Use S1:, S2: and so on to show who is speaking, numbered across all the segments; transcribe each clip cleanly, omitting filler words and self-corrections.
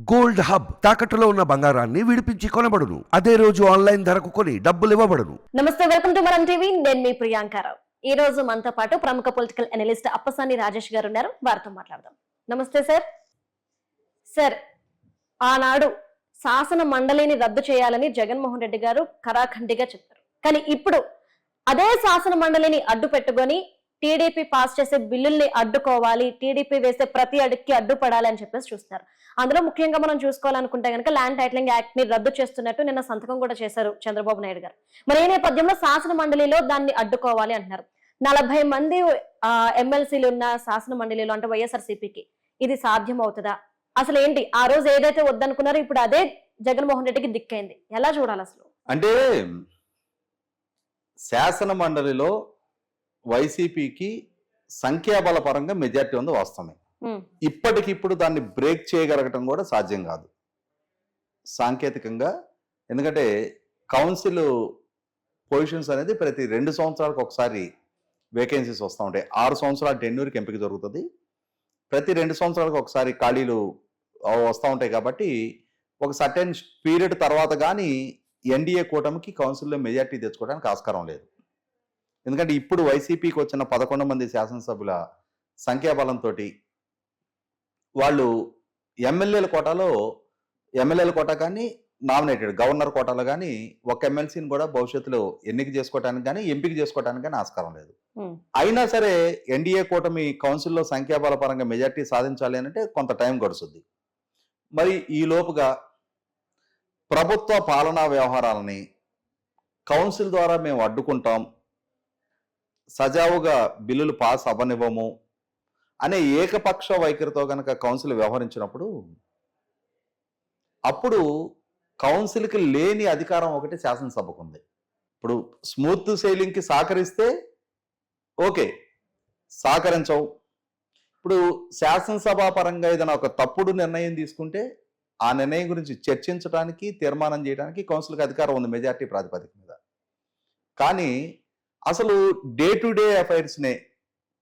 S1: Gold hub తాకట్టులో ఉన్న బంగారాన్ని విడిపించి కొనబడును. అదే రోజు ఆన్లైన్ ధరకు కొని డబ్బులు ఇవ్వబడును.
S2: నమస్తే, వెల్కమ్ టు మనం టీవీ. నేను మీ ప్రియాంకారావు. ఈ రోజు మనతో పాటు ప్రముఖ పొలిటికల్ అనలిస్ట్ అప్పసాని రాజేష్ గారు ఉన్నారు. వారితో మాట్లాడదాం. నమస్తే సార్. సార్, ఆనాడు శాసన మండలిని రద్దు చేయాలని జగన్మోహన్ రెడ్డి గారు ఖరాఖండిగా చెప్పారు. కానీ ఇప్పుడు అదే శాసన మండలిని అడ్డు పెట్టుకొని టీడీపీ పాస్ చేసే బిల్లుల్ని అడ్డుకోవాలి, టీడీపీ వేసే ప్రతి అడుగుకి అడ్డుపడాలి అని చెప్పేసి చూస్తున్నారు. అందులో ముఖ్యంగా మనం చూసుకోవాలనుకుంటే కనుక ల్యాండ్ టైటిలింగ్ యాక్ట్ ని రద్దు చేస్తున్నట్టు నిన్న సంతకం కూడా చేశారు చంద్రబాబు నాయుడు గారు. మరి ఈ నేపథ్యంలో శాసన మండలిలో దాన్ని అడ్డుకోవాలి అంటున్నారు. 40 మంది ఎమ్మెల్సీలు ఉన్న శాసన మండలిలో అంటే వైఎస్ఆర్సీపీకి ఇది సాధ్యం అవుతుందా? అసలు ఏంటి, ఆ రోజు ఏదైతే వద్దనుకున్నారో ఇప్పుడు అదే జగన్మోహన్ రెడ్డికి దిక్కైంది. ఎలా చూడాలి అసలు?
S3: అంటే శాసన మండలిలో వైసీపీకి సంఖ్యాబల పరంగా మెజార్టీ ఉంది, వాస్తవమే. ఇప్పటికిప్పుడు దాన్ని బ్రేక్ చేయగలగటం కూడా సాధ్యం కాదు సాంకేతికంగా. ఎందుకంటే కౌన్సిల్ పొజిషన్స్ అనేది ప్రతి 2 సంవత్సరాలకు ఒకసారి వేకెన్సీస్ వస్తూ ఉంటాయి. 6 సంవత్సరాల టెన్యూర్కి ఎంపిక జరుగుతుంది. ప్రతి 2 సంవత్సరాలకు ఒకసారి ఖాళీలు వస్తూ ఉంటాయి. కాబట్టి ఒక సర్టెన్ పీరియడ్ తర్వాత కానీ ఎన్డీఏ కూటమికి కౌన్సిల్లో మెజార్టీ తెచ్చుకోవడానికి ఆస్కారం లేదు. ఎందుకంటే ఇప్పుడు వైసీపీకి వచ్చిన 11 మంది శాసనసభ్యుల సంఖ్యాబలంతో వాళ్ళు ఎమ్మెల్యేల కోటా కానీ నామినేటెడ్ గవర్నర్ కోటాలో కానీ ఒక ఎమ్మెల్సీని కూడా భవిష్యత్తులో ఎన్నిక చేసుకోవడానికి కానీ ఎంపిక చేసుకోవడానికి కానీ ఆస్కారం లేదు. అయినా సరే ఎన్డీఏ కూటమి కౌన్సిల్లో సంఖ్యాబల పరంగా మెజార్టీ సాధించాలి అంటే కొంత టైం గడుస్తుంది. మరి ఈ లోపుగా ప్రభుత్వ పాలనా వ్యవహారాలని కౌన్సిల్ ద్వారా మేము అడ్డుకుంటాం, సజావుగా బిల్లులు పాస్ అవ్వనివ్వము అనే ఏకపక్ష వైఖరితో కనుక కౌన్సిల్ వ్యవహరించినప్పుడు అప్పుడు కౌన్సిల్కి లేని అధికారం ఒకటి శాసనసభకు ఉంది. ఇప్పుడు స్మూత్ సెయిలింగ్కి సహకరిస్తే ఓకే, సహకరించవు. ఇప్పుడు శాసనసభ పరంగా ఏదైనా ఒక తప్పుడు నిర్ణయం తీసుకుంటే ఆ నిర్ణయం గురించి చర్చించడానికి, తీర్మానం చేయడానికి కౌన్సిల్కి అధికారం ఉంది మెజార్టీ ప్రాతిపదిక మీద. కానీ అసలు డే టు డే అఫైర్స్నే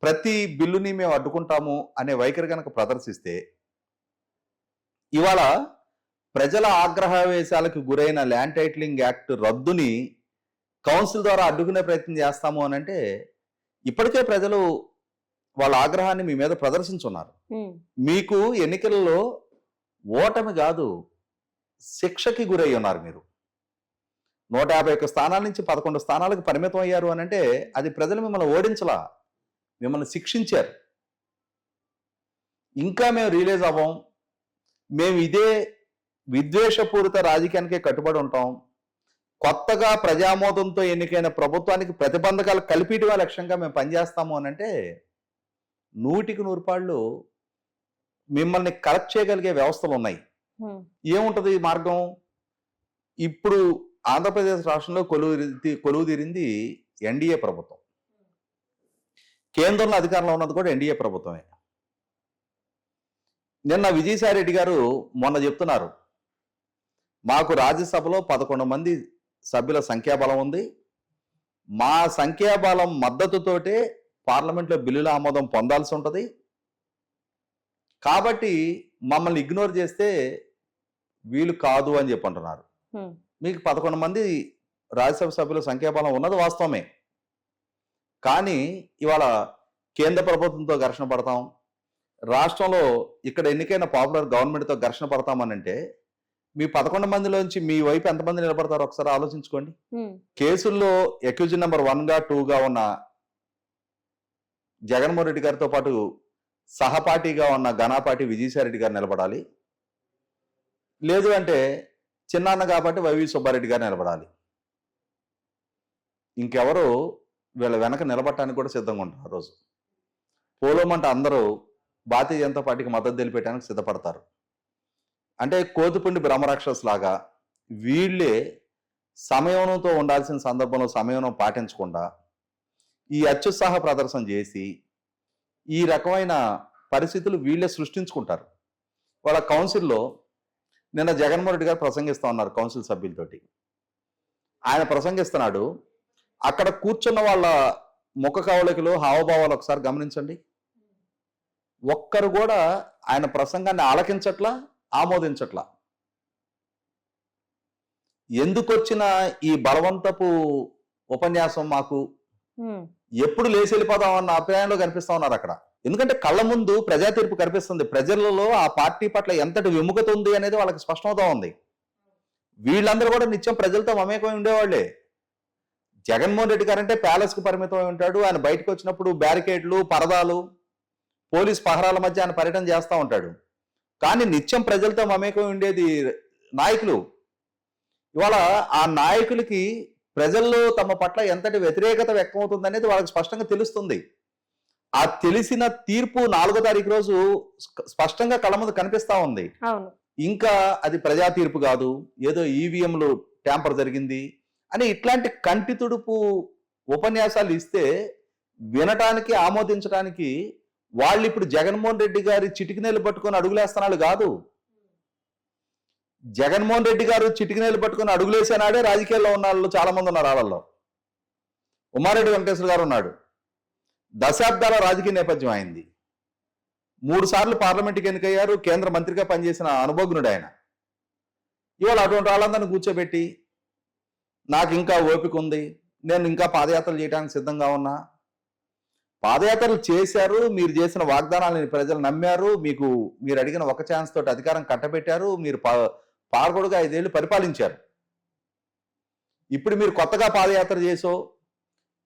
S3: ప్రతి బిల్లుని మేము అడ్డుకుంటాము అనే వైఖరి కనుక ప్రదర్శిస్తే ఇవాళ ప్రజల ఆగ్రహావేశాలకు గురైన ల్యాండ్ టైటిలింగ్ యాక్ట్ రద్దుని కౌన్సిల్ ద్వారా అడ్డుకునే ప్రయత్నం చేస్తాము అని అంటే ఇప్పటికే ప్రజలు వాళ్ళ ఆగ్రహాన్ని మీ మీద ప్రదర్శించున్నారు. మీకు ఎన్నికలలో ఓటమి కాదు, శిక్షకి గురై ఉన్నారు. మీరు 151 స్థానాల నుంచి 11 స్థానాలకు పరిమితం అయ్యారు అని అంటే అది ప్రజలు మిమ్మల్ని ఓడించలా, మిమ్మల్ని శిక్షించారు. ఇంకా మేము రియలైజ్ అవ్వం, మేము ఇదే విద్వేషపూరిత రాజకీయానికే కట్టుబడి ఉంటాం, కొత్తగా ప్రజామోదంతో ఎన్నికైన ప్రభుత్వానికి ప్రతిబంధకాలు కల్పించడమే లక్ష్యంగా మేము పనిచేస్తాము అని అంటే 100కి 100 పాళ్ళు మిమ్మల్ని కరెక్ట్ చేయగలిగే వ్యవస్థలు ఉన్నాయి. ఏముంటది మార్గం? ఇప్పుడు ఆంధ్రప్రదేశ్ రాష్ట్రంలో కొలువు తీరింది ఎన్డీఏ ప్రభుత్వం. కేంద్రంలో అధికారంలో ఉన్నది కూడా ఎన్డీఏ ప్రభుత్వమే. నిన్న విజయసాయి రెడ్డి గారు మొన్న చెప్తున్నారు, మాకు రాజ్యసభలో 11 మంది సభ్యుల సంఖ్యాబలం ఉంది, మా సంఖ్యాబలం మద్దతుతోటే పార్లమెంట్లో బిల్లుల ఆమోదం పొందాల్సి ఉంటుంది, కాబట్టి మమ్మల్ని ఇగ్నోర్ చేస్తే వీలు కాదు అని చెప్పంటున్నారు. మీకు 11 మంది రాజ్యసభ సభ్యుల సంఖ్యాబలం ఉన్నది వాస్తవమే. కానీ ఇవాళ కేంద్ర ప్రభుత్వంతో ఘర్షణ పడతాం, రాష్ట్రంలో ఇక్కడ ఎన్నికైన పాపులర్ గవర్నమెంట్తో ఘర్షణ పడతామనంటే మీ 11 మందిలోంచి మీ వైపు ఎంతమంది నిలబడతారో ఒకసారి ఆలోచించుకోండి. కేసుల్లో అక్యూజ్డ్ నెంబర్ 1గా 2గా ఉన్న జగన్మోహన్ రెడ్డి గారితో పాటు సహపాఠిగా ఉన్న ఘనాపాటి విజయసాయి రెడ్డి గారు నిలబడాలి, లేదు అంటే చిన్నాన్న కాబట్టి వైవి సుబ్బారెడ్డి గారు నిలబడాలి. ఇంకెవరు వీళ్ళ వెనక నిలబడటానికి కూడా సిద్ధంగా ఉంటారు. ఆ రోజు పోలోమంటే అందరూ భారతీయ జనతా పార్టీకి మద్దతు తెలిపేయడానికి సిద్ధపడతారు. అంటే కోతిపుండి బ్రహ్మరాక్షస్ లాగా వీళ్ళే సమయంతో ఉండాల్సిన సందర్భంలో సమయం పాటించకుండా ఈ అత్యుత్సాహ ప్రదర్శన చేసి ఈ రకమైన పరిస్థితులు వీళ్ళే సృష్టించుకుంటారు. వాళ్ళ కౌన్సిల్లో నిన్న జగన్మోహన్ రెడ్డి గారు ప్రసంగిస్తూ ఉన్నారు కౌన్సిల్ సభ్యులతోటి. ఆయన ప్రసంగిస్తున్నాడు, అక్కడ కూర్చున్న వాళ్ళ ముఖ కవళికలు, హావభావాలు ఒకసారి గమనించండి. ఒక్కరు కూడా ఆయన ప్రసంగాన్ని ఆలకించట్లా, ఆమోదించట్లా. ఎందుకొచ్చిన ఈ బలవంతపు ఉపన్యాసం మాకు,
S2: ఉమ్,
S3: ఎప్పుడు లేచి వెళ్ళిపోదాం అన్న అభిప్రాయంలో కనిపిస్తా ఉన్నారు అక్కడ. ఎందుకంటే కళ్ళ ముందు ప్రజా తీర్పు కనిపిస్తుంది. ప్రజలలో ఆ పార్టీ పట్ల ఎంతటి విముఖత ఉంది అనేది వాళ్ళకి స్పష్టమవుతా ఉంది. వీళ్ళందరూ కూడా నిత్యం ప్రజలతో మమేకమై ఉండేవాళ్లే. జగన్మోహన్ రెడ్డి గారంటే ప్యాలెస్ కు పరిమితం అయి ఉంటాడు. ఆయన బయటకు వచ్చినప్పుడు బ్యారికేడ్లు, పరదాలు, పోలీస్ పహరాల మధ్య ఆయన పర్యటన చేస్తూ ఉంటాడు. కానీ నిత్యం ప్రజలతో మమేకమై ఉండేది నాయకులు. ఇవాళ ఆ నాయకులకి ప్రజల్లో తమ పట్ల ఎంతటి వ్యతిరేకత వ్యక్తమవుతుంది అనేది వాళ్ళకి స్పష్టంగా తెలుస్తుంది. ఆ తెలిసిన తీర్పు 4వ తారీఖు రోజు స్పష్టంగా కళ్ళ ముందు కనిపిస్తా ఉంది.
S2: అవును.
S3: ఇంకా అది ప్రజా తీర్పు కాదు, ఏదో ఈవీఎంలు ట్యాంపర్ జరిగింది అని ఇట్లాంటి కంటి తుడుపు ఉపన్యాసాలు ఇస్తే వినటానికి, ఆమోదించడానికి వాళ్ళు ఇప్పుడు జగన్మోహన్ రెడ్డి గారి చిటికినేలు పట్టుకొని అడుగులేస్తున్నాడు కాదు. జగన్మోహన్ రెడ్డి గారు చిటికినేలు పట్టుకొని అడుగులేసేనాడే రాజకీయాల్లో ఉన్న వాళ్ళు చాలా మంది ఉన్నారు. వాళ్ళల్లో ఉమారెడ్డి వెంకటేశ్వర గారు ఉన్నాడు. దశాబ్దాల రాజకీయ నేపథ్యం అయింది. 3 సార్లు పార్లమెంట్కి ఎన్నికయ్యారు. కేంద్ర మంత్రిగా పనిచేసిన అనుభవజ్ఞుడు ఆయన. ఇవాళ అటువంటి వాళ్ళందరినీ కూర్చోబెట్టి నాకు ఇంకా ఓపిక ఉంది, నేను ఇంకా పాదయాత్రలు చేయడానికి సిద్ధంగా ఉన్నా. పాదయాత్రలు చేశారు, మీరు చేసిన వాగ్దానాలను ప్రజలు నమ్మారు, మీరు అడిగిన ఒక ఛాన్స్ తోటి అధికారం కట్టబెట్టారు, మీరు పాల్గొడుగా 5 ఏళ్ళు పరిపాలించారు. ఇప్పుడు మీరు కొత్తగా పాదయాత్ర చేసో,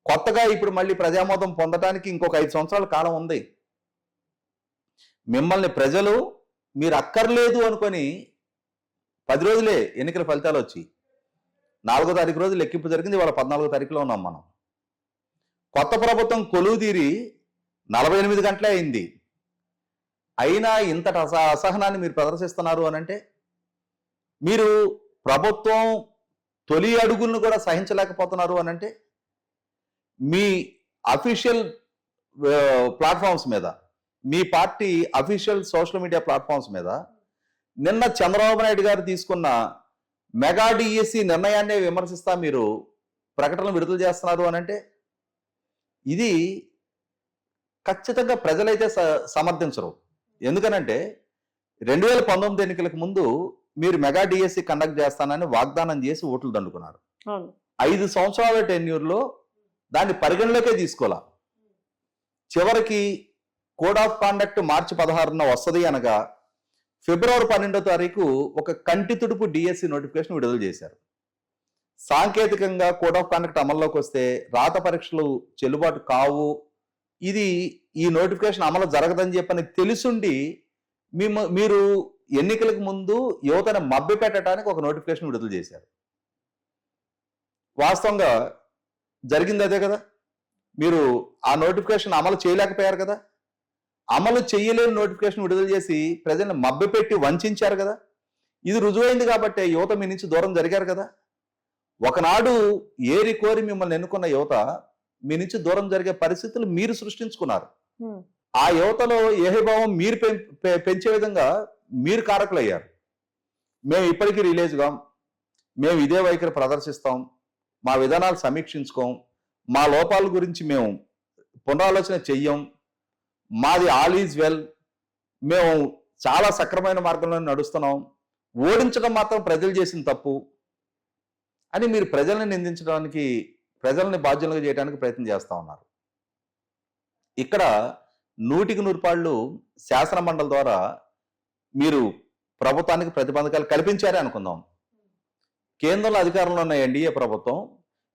S3: కొత్తగా ఇప్పుడు మళ్ళీ ప్రజామోదం పొందడానికి ఇంకొక 5 సంవత్సరాల కాలం ఉంది. మిమ్మల్ని ప్రజలు మీరు అక్కర్లేదు అనుకొని 10 రోజులే ఎన్నికల ఫలితాలు వచ్చి 4వ తారీఖు రోజు లెక్కింపు జరిగింది. ఇవాళ 14వ తారీఖులో ఉన్నాం మనం. కొత్త ప్రభుత్వం కొలువు తీరి 48 గంటలే అయింది. అయినా ఇంతటి అసహనాన్ని మీరు ప్రదర్శిస్తున్నారు అనంటే, మీరు ప్రభుత్వం తొలి అడుగులను కూడా సహించలేకపోతున్నారు అనంటే, మీ అఫీషియల్ ప్లాట్ఫామ్స్ మీద, మీ party official social media platforms మీద నిన్న చంద్రబాబు నాయుడు గారు తీసుకున్న మెగా డిఎస్సి నిర్ణయాన్ని విమర్శిస్తా మీరు ప్రకటనలు విడుదల చేస్తున్నారు అనంటే, ఇది ఖచ్చితంగా ప్రజలైతే సమర్థించరు. ఎందుకనంటే 2019 ఎన్నికలకు ముందు మీరు మెగా డిఎస్సి కండక్ట్ చేస్తానని వాగ్దానం చేసి ఓట్లు దండుకున్నారు. 5 సంవత్సరాల టెన్యూర్లో దాన్ని పరిగణలోకే తీసుకోవాల. చివరికి కోడ్ ఆఫ్ కాండక్ట్ మార్చి 16న వస్తుంది అనగా ఫిబ్రవరి 12వ తారీఖు ఒక కంటి తుడుపు డిఎస్సి నోటిఫికేషన్ విడుదల చేశారు. సాంకేతికంగా కోడ్ ఆఫ్ కాండక్ట్ అమల్లోకి వస్తే రాత పరీక్షలు చెల్లుబాటు కావు, ఈ నోటిఫికేషన్ అమలు జరగదని చెప్పని తెలుసుండి మీరు ఎన్నికలకు ముందు యువతను మభ్య పెట్టడానికి ఒక నోటిఫికేషన్ విడుదల చేశారు. వాస్తవంగా జరిగింది అదే కదా. మీరు ఆ నోటిఫికేషన్ అమలు చేయలేకపోయారు కదా. అమలు చేయలేని నోటిఫికేషన్ విడుదల చేసి ప్రజల్ని మభ్యపెట్టి వంచారు కదా. ఇది రుజువైంది కాబట్టి యువత మీ నుంచి దూరం జరిగారు కదా. ఒకనాడు ఏరి కోరి మిమ్మల్ని ఎన్నుకున్న యువత మీ నుంచి దూరం జరిగే పరిస్థితులు మీరు సృష్టించుకున్నారు. ఆ యువతలో ఏహభావం మీరు పెంచే విధంగా మీరు కారకులయ్యారు. మేము ఇప్పటికీ రిలీజ్గా మేము ఇదే వైఖరి ప్రదర్శిస్తాం, మా విధానాలు సమీక్షించుకోం, మా లోపాల గురించి మేము పునరాలోచన చెయ్యం, మాది ఆల్ ఈజ్ వెల్, మేము చాలా సక్రమైన మార్గంలో నడుస్తున్నాం, ఓడించడం మాత్రం ప్రజలు చేసిన తప్పు అని మీరు ప్రజల్ని నిందించడానికి, ప్రజల్ని బాధ్యులుగా చేయడానికి ప్రయత్నం చేస్తూ ఉన్నారు. ఇక్కడ 100కి 100 పాళ్ళు శాసన మండలి ద్వారా మీరు ప్రభుత్వానికి ప్రతిబంధకాలు కల్పించారే అనుకుందాం. కేంద్రంలో అధికారంలో ఉన్న ఎన్డీఏ ప్రభుత్వం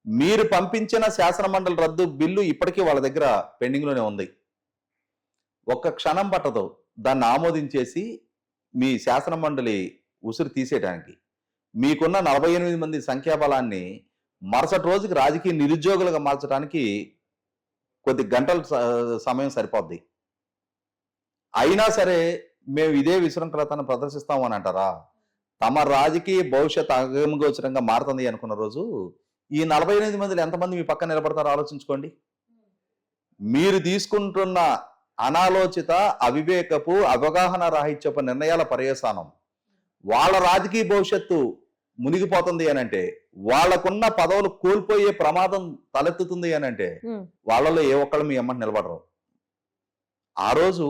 S3: మీరు పంపించిన శాసన మండలి రద్దు బిల్లు ఇప్పటికీ వాళ్ళ దగ్గర పెండింగ్లోనే ఉంది. ఒక్క క్షణం పట్టదు దాన్ని ఆమోదించేసి మీ శాసన మండలి ఉసురు తీసేయడానికి. మీకున్న 48 మంది సంఖ్యాబలాన్ని మరుసటి రోజుకి రాజకీయ నిరుద్యోగులుగా మార్చడానికి కొద్ది గంటల సమయం సరిపోద్ది. అయినా సరే మేము ఇదే విశృంఖలతను ప్రదర్శిస్తామని అంటారా? తమ రాజకీయ భవిష్యత్ అగమగోచరంగా మారుతుంది అనుకున్న రోజు ఈ 48 మందిలో ఎంతమంది మీ పక్కన నిలబడతారో ఆలోచించుకోండి. మీరు తీసుకుంటున్న అనాలోచిత, అవివేకపు, అవగాహన రాహిత్యపు నిర్ణయాల పర్యవసానం వాళ్ళ రాజకీయ భవిష్యత్తు మునిగిపోతుంది అనంటే, వాళ్లకున్న పదవులు కోల్పోయే ప్రమాదం తలెత్తుతుంది అనంటే వాళ్ళలో ఏ ఒక్కళ్ళు మీ అమ్మని నిలబడరు. ఆ రోజు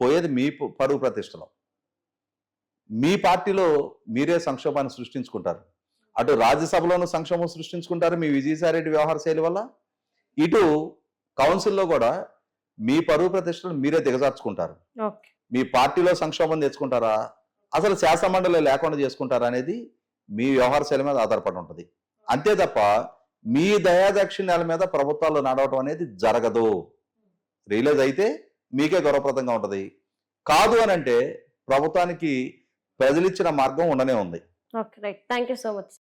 S3: పోయేది మీ పరువు ప్రతిష్టలో. మీ పార్టీలో మీరే సంక్షోభాన్ని సృష్టించుకుంటారు. అటు రాజ్యసభలోనూ సంక్షోభం సృష్టించుకుంటారు మీ విజయసాయిరెడ్డి వ్యవహార శైలి వల్ల, ఇటు కౌన్సిల్లో కూడా మీ పరువు ప్రతిష్టలు మీరే దిగజార్చుకుంటారు.
S2: ఓకే.
S3: మీ పార్టీలో సంక్షోభం తెచ్చుకుంటారా, అసలు శాసనమండలి లేకుండా చేసుకుంటారా అనేది మీ వ్యవహార శైలి మీద ఆధారపడి ఉంటుంది. అంతే తప్ప మీ దయాదాక్షిణ్యాల మీద ప్రభుత్వాలు నడవటం అనేది జరగదు. రియలైజ్ అయితే మీకే గౌరవప్రదంగా ఉంటుంది. కాదు అని అంటే ప్రభుత్వానికి ప్రజలిచ్చిన మార్గం ఉండనే ఉంది.
S2: Okay, right. Thank you so much.